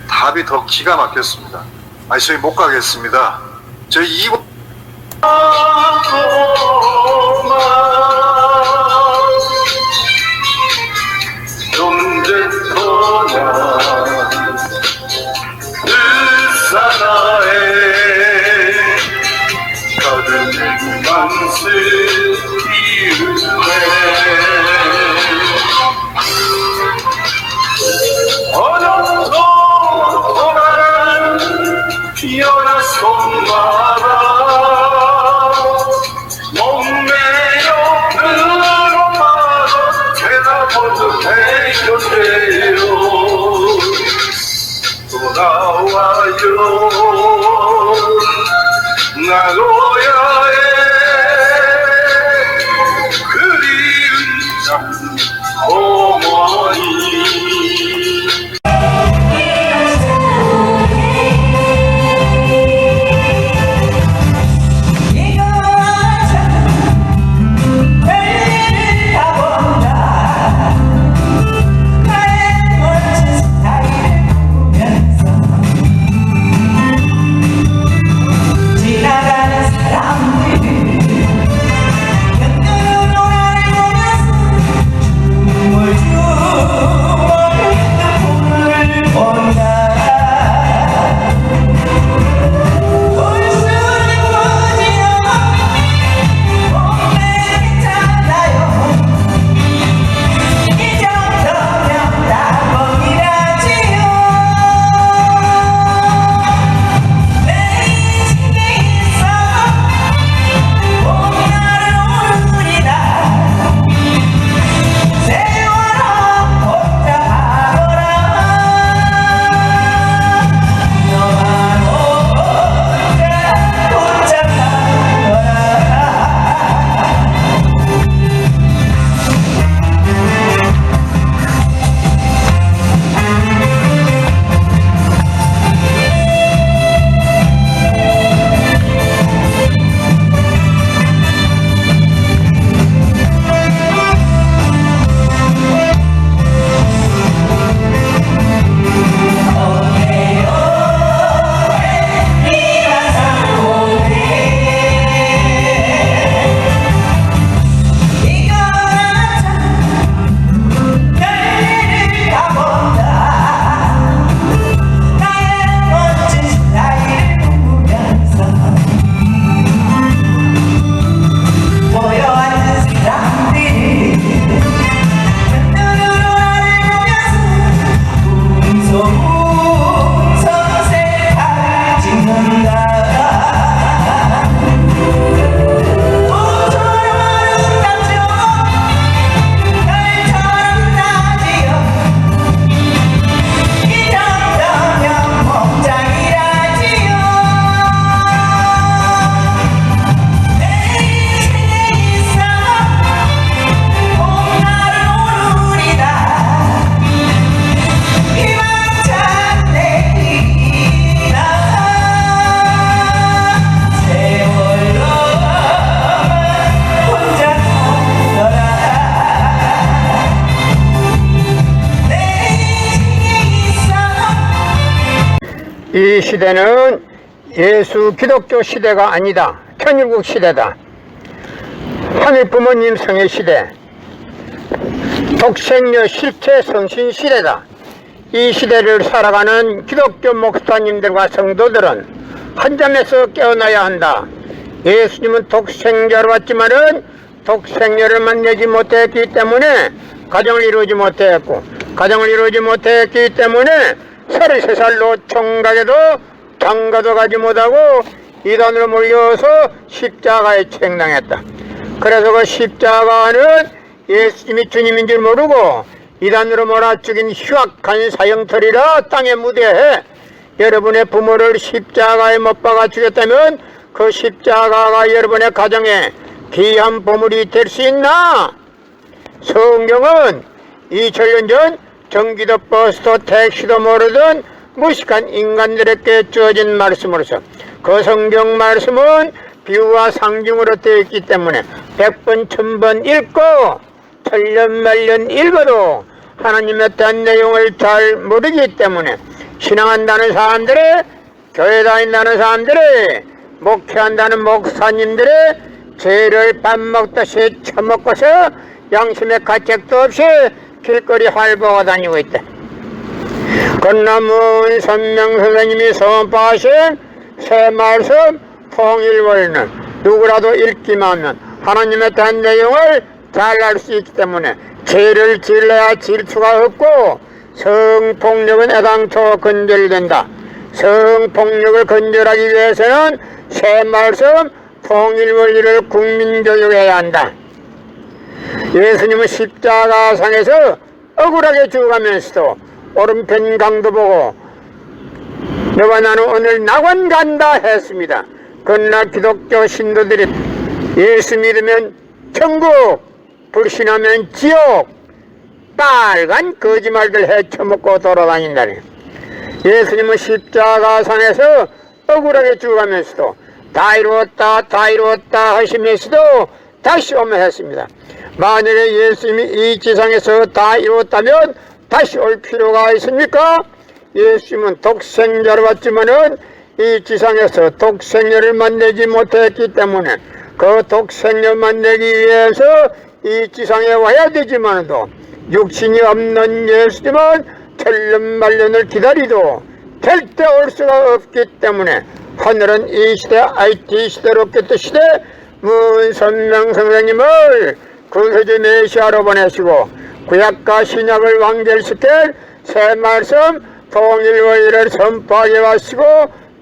답이 더 기가 막혔습니다. 아니, 저희 못 가겠습니다. 저희 이번 언제거나 그 사나에 가든 만스 이음에 어정도 돌아가는 피어나 손마다 목매여 그로마도 대답을 해주세요. 돌아와요 나고야의 그리운 장 어머니. 이 시대는 예수 기독교 시대가 아니다. 천일국 시대다. 하늘 부모님 성의 시대, 독생녀 실체 성신 시대다. 이 시대를 살아가는 기독교 목사님들과 성도들은 한 점에서 깨어나야 한다. 예수님은 독생자로 왔지만은 독생녀를 만나지 못했기 때문에 가정을 이루지 못했고, 가정을 이루지 못했기 때문에 33살로 총각에도 장가도 가지 못하고 이단으로 몰려서 십자가에 책당했다. 그래서 그 십자가는 예수님이 주님인 줄 모르고 이단으로 몰아 죽인 흉악한 사형터리라 땅에 무대해 여러분의 부모를 십자가에 못 박아 죽였다면 그 십자가가 여러분의 가정에 귀한 보물이 될 수 있나? 성경은 2000년 전 전기도 버스도 택시도 모르던 무식한 인간들에게 주어진 말씀으로서 그 성경 말씀은 비유와 상징으로 되어 있기 때문에 100번 1000번 읽고 천년 말년 읽어도 하나님에 대한 내용을 잘 모르기 때문에 신앙한다는 사람들이, 교회 다닌다는 사람들이, 목회한다는 목사님들이 죄를 밥 먹듯이 처먹고서 양심의 가책도 없이 길거리 활보하고 다니고 있다. 건남은 선명 선생님이 선포하신 새 말씀 통일원리는 누구라도 읽기만 하면 하나님에 대한 내용을 잘 알 수 있기 때문에 죄를 질러야 질수가 없고 성폭력은 애당초 건절된다. 성폭력을 건절하기 위해서는 새 말씀 통일원리를 국민교육해야 한다. 예수님은 십자가상에서 억울하게 죽어가면서도 오른편 강도 보고 너와 나는 오늘 낙원 간다 했습니다. 그러나 기독교 신도들이 예수 믿으면 천국, 불신하면 지옥, 빨간 거짓말들 헤쳐먹고 돌아다닌다니. 예수님은 십자가상에서 억울하게 죽어가면서도 다 이루었다 다 이루었다 하시면서도 다시 오며 했습니다. 만약에 예수님이 이 지상에서 다 이루었다면 다시 올 필요가 있습니까? 예수님은 독생자로 왔지만은 이 지상에서 독생자를 만나지 못했기 때문에 그 독생자 만나기 위해서 이 지상에 와야 되지만도 육신이 없는 예수님은 천년만년을 기다리도 절대 올 수가 없기 때문에 하늘은 이 시대 IT 시대 로켓 시대 문선명 선생님을 구세주 메시아로 보내시고 구약과 신약을 완결시킬 새 말씀 통일원리를 선포하게 하시고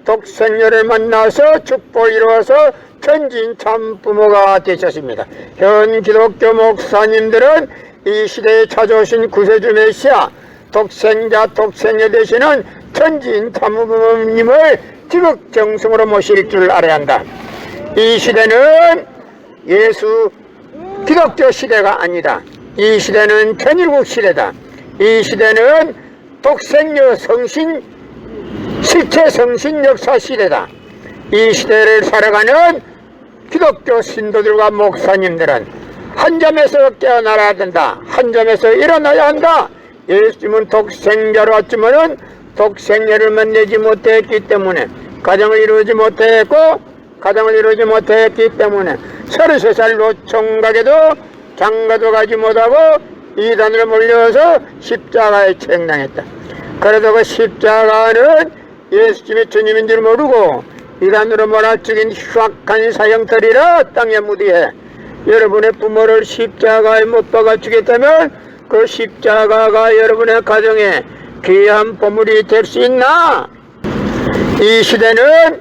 독생녀를 만나서 축복을 이루어서 천진 참 부모가 되셨습니다. 현 기독교 목사님들은 이 시대에 찾아오신 구세주 메시아 독생자 독생녀 되시는 천진 참 부모님을 지극정성으로 모실 줄 알아야 한다. 이 시대는 예수 기독교 시대가 아니다. 이 시대는 천일국 시대다. 이 시대는 독생녀 성신 실체 성신 역사 시대다. 이 시대를 살아가는 기독교 신도들과 목사님들은 한 점에서 깨어나야 된다. 한 점에서 일어나야 한다. 예수님은 독생자로 왔지만은 독생녀를 만나지 못했기 때문에 가정을 이루지 못했고 가정을 이루지 못했기 때문에 33살 노총각에도 장가도 가지 못하고 이단으로 몰려서 십자가에 책당했다. 그래도 그 십자가는 예수님이 주님인 줄 모르고 이단으로 몰아죽인 흉악한 사형터리라 땅에 무디해 여러분의 부모를 십자가에 못 박아 주겠다면 그 십자가가 여러분의 가정에 귀한 보물이 될 수 있나? 이 시대는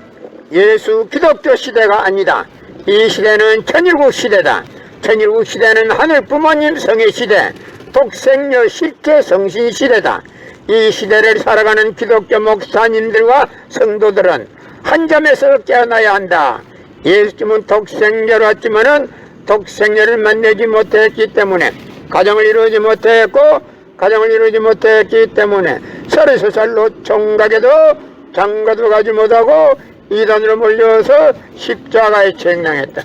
예수 기독교 시대가 아니다. 이 시대는 천일국 시대다. 천일국 시대는 하늘 부모님 성의 시대, 독생녀 실제 성신 시대다. 이 시대를 살아가는 기독교 목사님들과 성도들은 한 점에서 깨어나야 한다. 예수님은 독생자로 왔지만은 독생녀를 만나지 못했기 때문에 가정을 이루지 못했고 가정을 이루지 못했기 때문에 33살 노총각에도 장가도 가지 못하고 이단으로 몰려서 십자가에 책당했다.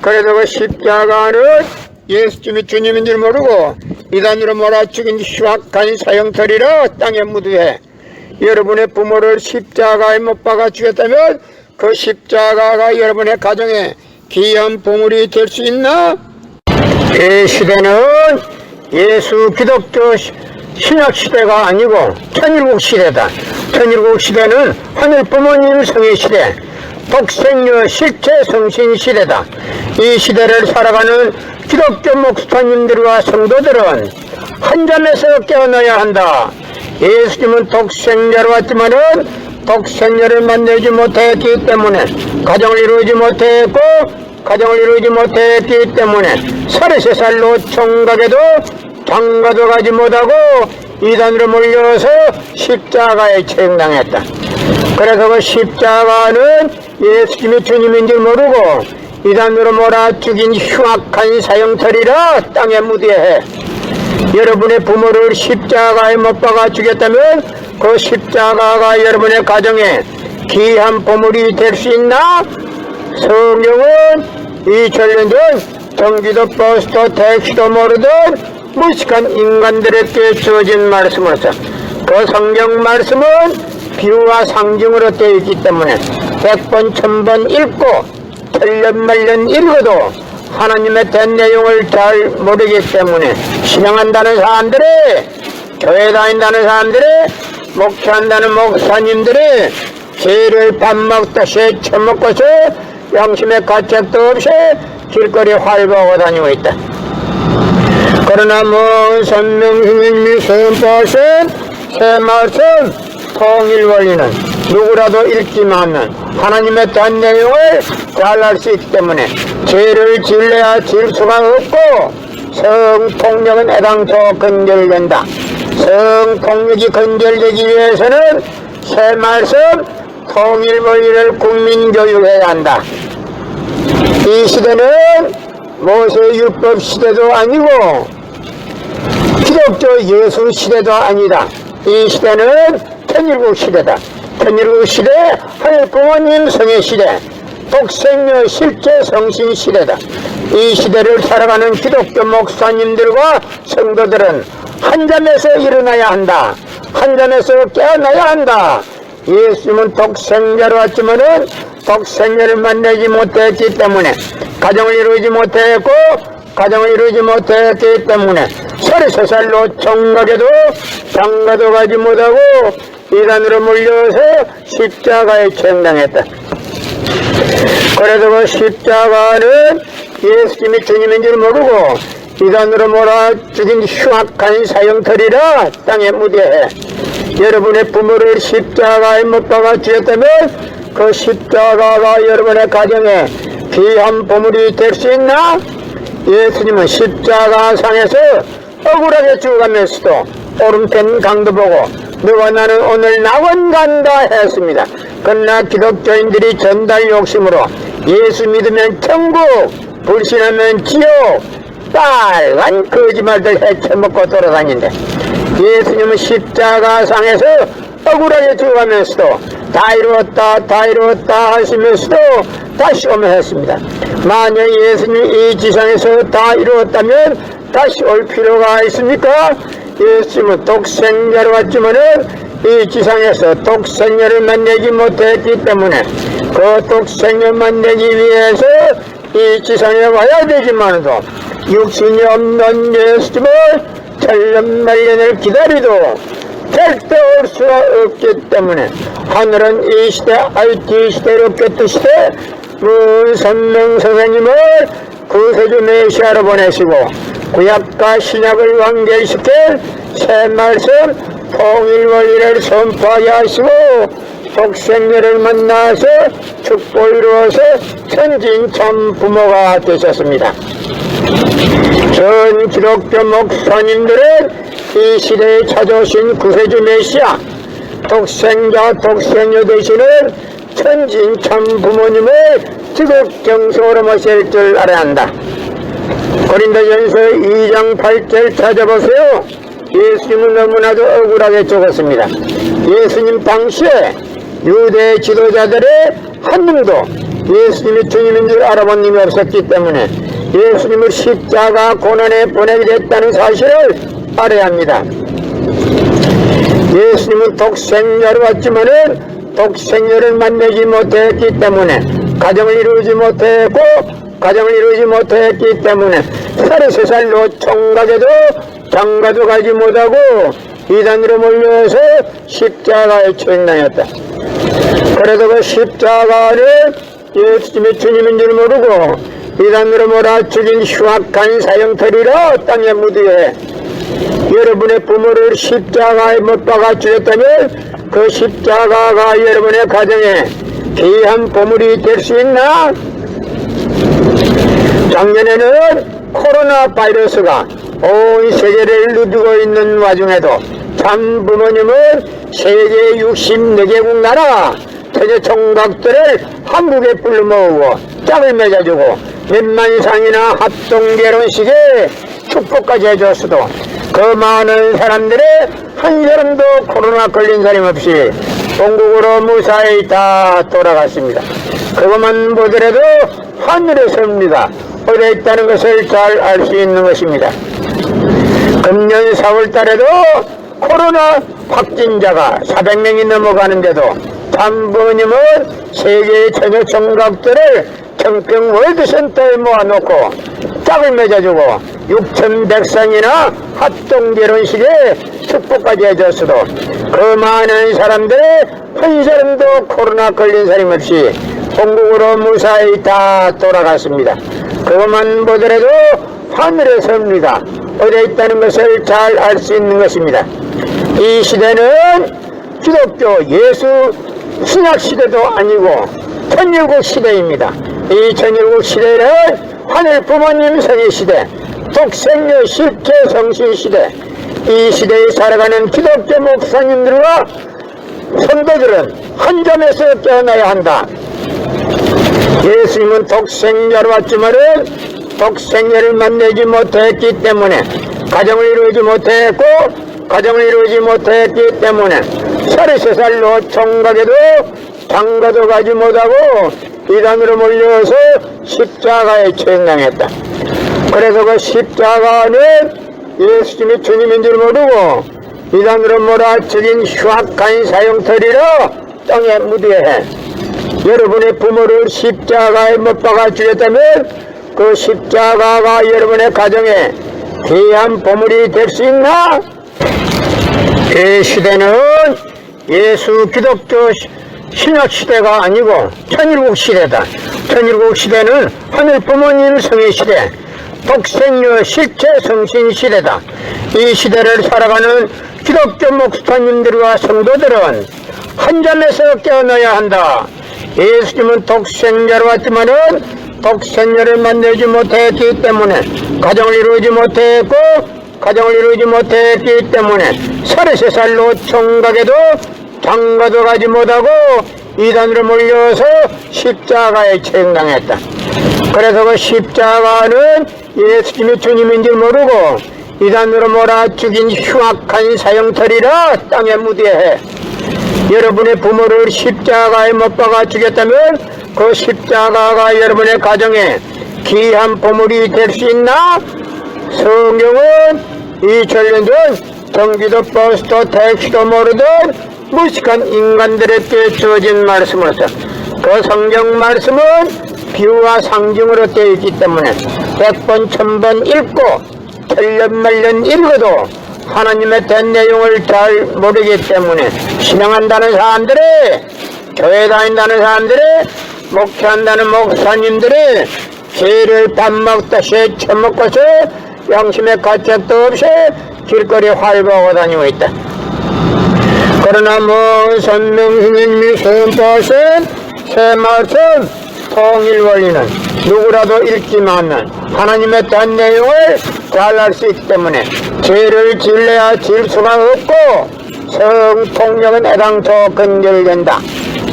그래도 그 십자가는 예수님이 주님인 줄 모르고 이단으로 몰아죽인 흉악한 사형터리라 땅에 무드해 여러분의 부모를 십자가에 못 박아 주겠다면 그 십자가가 여러분의 가정에 귀한 보물이 될 수 있나? 이 시대는 예수 기독교 신약 시대가 아니고 천일국 시대다. 천일국 시대는 하늘 부모님 성의 시대, 독생녀 실체 성신 시대다. 이 시대를 살아가는 기독교 목사님들과 성도들은 한 점에서 깨어나야 한다. 예수님은 독생자로 왔지만은 독생녀를 만나지 못했기 때문에 가정을 이루지 못했고 가정을 이루지 못했기 때문에 33살 노총각에도 장가도 가지 못하고 이단으로 몰려서 십자가에 책당했다. 그래서 그 십자가는 예수님이 주님인 줄 모르고 이단으로 몰아 죽인 흉악한 사형터리라 땅에 무디해 여러분의 부모를 십자가에 못 박아 주겠다면 그 십자가가 여러분의 가정에 귀한 보물이 될 수 있나? 성경은 2000년 전 전기도 버스도 택시도 모르던 무식한 인간들에게 주어진 말씀으로서 그 그 성경 말씀은 비유와 상징으로 되어 있기 때문에 100번 1000번 읽고 틀련말년 읽어도 하나님의 된 내용을 잘 모르기 때문에 신앙한다는 사람들이, 교회 다닌다는 사람들이, 목사한다는 목사님들이 죄를 밥 먹듯이 처먹고서 양심의 가책도 없이 길거리 활보하고 다니고 있다. 그러나 먼 선명스님이 선포하신 새 말씀 통일 원리는 누구라도 읽기만 하면 하나님의 단 내용을 잘 알 수 있기 때문에 죄를 지을래야 지을 수가 없고 성폭력은 애당초 건절된다. 성폭력이 건절되기 위해서는 새 말씀 통일 원리를 국민교육해야 한다. 이 시대는 모세 율법 시대도 아니고 기독교 예수 시대도 아니다. 이 시대는 천일국 시대다. 천일국 시대, 하늘 부모님 성의 시대, 독생녀 실제 성신 시대다. 이 시대를 살아가는 기독교 목사님들과 성도들은 한잠에서 일어나야 한다. 한잠에서 깨어나야 한다. 예수님은 독생자로 왔지만은 독생자를 만나지 못했기 때문에 가정을 이루지 못했고 가정을 이루지 못했기 때문에 33살로 총각에도 장가도 가지 못하고 이단으로 몰려서 십자가에 청당했다. 그래도 그 십자가는 예수님이 주님인 줄 모르고 이단으로 몰아 죽인 흉악한 사형터리라 땅에 무대해 여러분의 부모를 십자가에 못 박아 주셨다면 그 십자가가 여러분의 가정에 귀한 보물이 될 수 있나? 예수님은 십자가상에서 억울하게 죽어가면서도 오른편 강도 보고 너와 나는 오늘 낙원 간다 했습니다. 그러나 기독교인들이 전달 욕심으로 예수 믿으면 천국, 불신하면 지옥, 빨간 거짓말들 헤쳐먹고 돌아다닌대. 예수님은 십자가상에서 억울하게 죽어가면서도 다 이루었다 하시면서도 다시 오면 했습니다. 만약 예수님이 이 지상에서 다 이루었다면 다시 올 필요가 있습니까? 예수님은 독생자로 왔지만은 이 지상에서 독생자를 만나지 못했기 때문에 그 독생자를 만나기 위해서 이 지상에 와야 되지만도 육신이 없는 예수님을 천년만년을 기다리도 절대 올 수가 없기 때문에 하늘은 이 시대 IT 시대로 꼈듯 시대 문 선명 선생님을 구세주 메시아로 보내시고 구약과 신약을 완결시킨 새 말씀 통일 원리를 선포하게 하시고 독생녀를 만나서 축복을 이루어서 천진 참 부모가 되셨습니다. 전 기독교 목사님들은 이 시대에 찾아오신 구세주 메시아 독생자 독생녀 되시는 천진 참 부모님을 지극정성으로 모실 줄 알아야 한다. 고린도전서 2장 8절 찾아보세요. 예수님은 너무나도 억울하게 죽었습니다. 예수님 당시에 유대 지도자들의 한 명도 예수님이 주님인 줄 알아본 님이 없었기 때문에 예수님을 십자가 고난에 보내게 됐다는 사실을 알아야 합니다. 예수님은 독생자로 왔지만은 독생녀를 만나지 못했기 때문에 가정을 이루지 못했기 때문에 33살로 총각에도 장가도 가지 못하고 이단으로 몰려서 십자가에 청당했다. 그래도 그 십자가를 예수님이 주님인 줄 모르고 이단으로 몰아 죽인 흉악한 사형터리라 땅에 묻으에 여러분의 부모를 십자가에 못 박아 주셨다면 그 십자가가 여러분의 가정에 귀한 보물이 될 수 있나? 작년에는 코로나 바이러스가 온 세계를 누비고 있는 와중에도 참 부모님은 세계 64개국 나라 세계 총각들을 한국에 불러 모으고 짝을 맺어주고 몇만 이상이나 합동 결혼식에 축복까지 해줬어도 그 많은 사람들의 한 사람도 코로나 걸린 사람 없이 본국으로 무사히 다 돌아갔습니다. 그것만 보더라도 하늘의 섭리가 어디에 있다는 것을 잘 알 수 있는 것입니다. 금년 4월 달에도 코로나 확진자가 400명이 넘어가는데도 장부모님은 세계의 전역 총각들을 청평 월드센터에 모아놓고 짝을 맺어주고 6,100상이나 합동결혼식에 축복까지 해줬어도 그 많은 사람들의 한 사람도 코로나 걸린 사람 없이 본국으로 무사히 다 돌아갔습니다. 그것만 보더라도 하늘의 섭리가 어디에 있다는 것을 잘 알 수 있는 것입니다. 이 시대는 기독교 예수 신약 시대도 아니고 천일국 시대입니다. 이 천일국 시대는 하늘 부모님 성의 시대, 독생녀 실제 성신 시대, 이 시대에 살아가는 기독교 목사님들과 성도들은 한 점에서 깨어나야 한다. 예수님은 독생자로 왔지만은 독생녀를 만나지 못했기 때문에 가정을 이루지 못했고 가정을 이루지 못했기 때문에 33살로 총각에도 장가도 가지 못하고 이단으로 몰려서 십자가에 처형당했다. 그래서 그 십자가는 예수님이 주님인 줄 모르고 이단으로 몰아치긴 흉악한 사형터리라 땅에 묻어야 여러분의 부모를 십자가에 못 박아 주셨다면 그 십자가가 여러분의 가정에 귀한 보물이 될 수 있나? 이 시대는 예수 기독교 신약 시대가 아니고 천일국 시대다. 천일국 시대는 하늘 부모님 성의 시대, 독생녀 실체 성신 시대다. 이 시대를 살아가는 기독교 목사님들과 성도들은 한 점에서 깨어나야 한다. 예수님은 독생자로 왔지만은 독생녀를 만나지 못했기 때문에 가정을 이루지 못했고 가정을 이루지 못했기 때문에 33살로 총각에도 장가도 가지 못하고 이단으로 몰려서 십자가에 처형당했다. 그래서 그 십자가는 예수님이 주님인 줄 모르고 이단으로 몰아 죽인 흉악한 사형터리라 땅에 묻어야 해. 여러분의 부모를 십자가에 못 박아 죽였다면 그 십자가가 여러분의 가정에 귀한 보물이 될 수 있나? 성경은 2000년 전 경기도 버스도 택시도 모르던 무식한 인간들에게 주어진 말씀으로서 그 성경 말씀은 비유와 상징으로 되어 있기 때문에 100번 1000번 읽고 틀린 말년 읽어도 하나님의 된 내용을 잘 모르기 때문에 신앙한다는 사람들이 교회 다닌다는 사람들이 목회한다는 목사님들이 죄를 밥 먹듯이 처먹고서 양심의 가책도 없이 길거리 활보하고 다니고 있다. 그러나 먼 선명스님이 선포하신 새 말씀 통일 원리는 누구라도 읽기만 하나님의 된 내용을 잘 알 수 있기 때문에 죄를 질래야 질 수가 없고 성통력은 애당초 건절된다.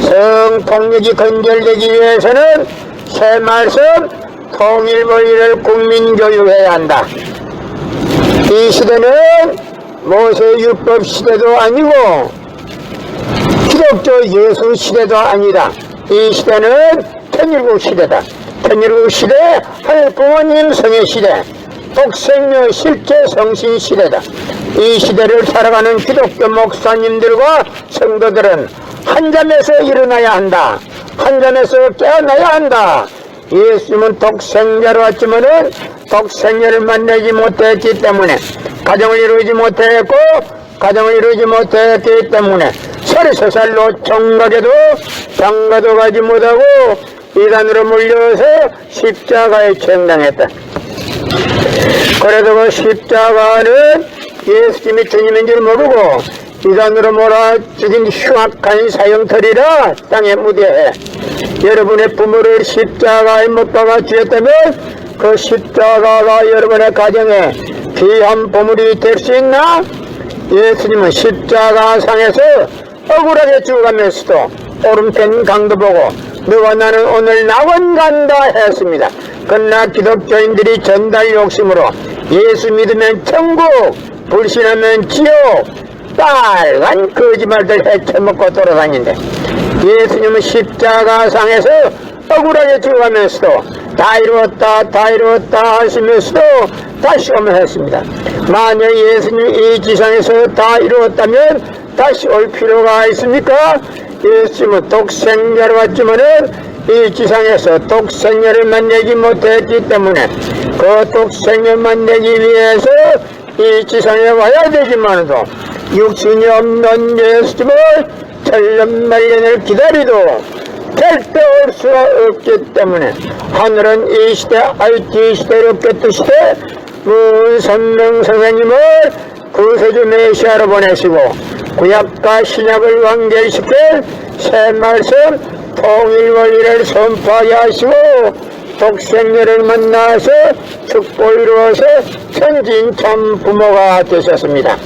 성통력이 건절되기 위해서는 새 말씀 통일 원리를 국민교육해야 한다. 이 시대는 모세율법 시대도 아니고 기독교 예수 시대도 아니다. 이 시대는 천일국 시대다. 천일국 시대 하늘 부모님 성의 시대, 독생녀 실제 성신 시대다. 이 시대를 살아가는 기독교 목사님들과 성도들은 한 점에서 일어나야 한다. 한 점에서 깨어나야 한다. 예수님은 독생자로 왔지만은 독생녀를 만나지 못했기 때문에 가정을 이루지 못했고 가정을 이루지 못했기 때문에 33살로 총각에도 장가도 가지 못하고 이단으로 몰려서 십자가에 처형당했다. 그래도 그 십자가는 예수님이 주님인 줄 모르고 이단으로 몰아 죽인 흉악한 사형터리라 땅에 묻어야 여러분의 부모를 십자가에 못 박아 주셨다면 그 십자가가 여러분의 가정에 귀한 보물이 될 수 있나? 예수님은 십자가상에서 억울하게 죽어가면서도 오른편 강도 보고 너와 나는 오늘 낙원 간다 했습니다. 그러나 기독교인들이 전달 욕심으로 예수 믿으면 천국, 불신하면 지옥, 빨간 거짓말들 헤쳐먹고 돌아다니는데 예수님은 십자가상에서 억울하게 죽어가면서도 다 이루었다 하시면서도 다시 오면했습니다. 만약 예수님 이 지상에서 다 이루었다면 다시 올 필요가 있습니까? 예수님은 독생자로 왔지만은 이 지상에서 독생자를 만나지 못했기 때문에 그 독생자를 만나기 위해서 이 지상에 와야 되지만도 육신이 없는 예수님을 천년만년을 기다리도 절대 올 수가 없기 때문에 하늘은 이 시대 IT 시대로 깨뜨시되 문선명 선생님을 구세주 메시아로 보내시고 구약과 신약을 완결시킬 새 말씀 통일 원리를 선포하게 하시고 독생녀를 만나서 축복을 이루어서 천진 참 부모가 되셨습니다.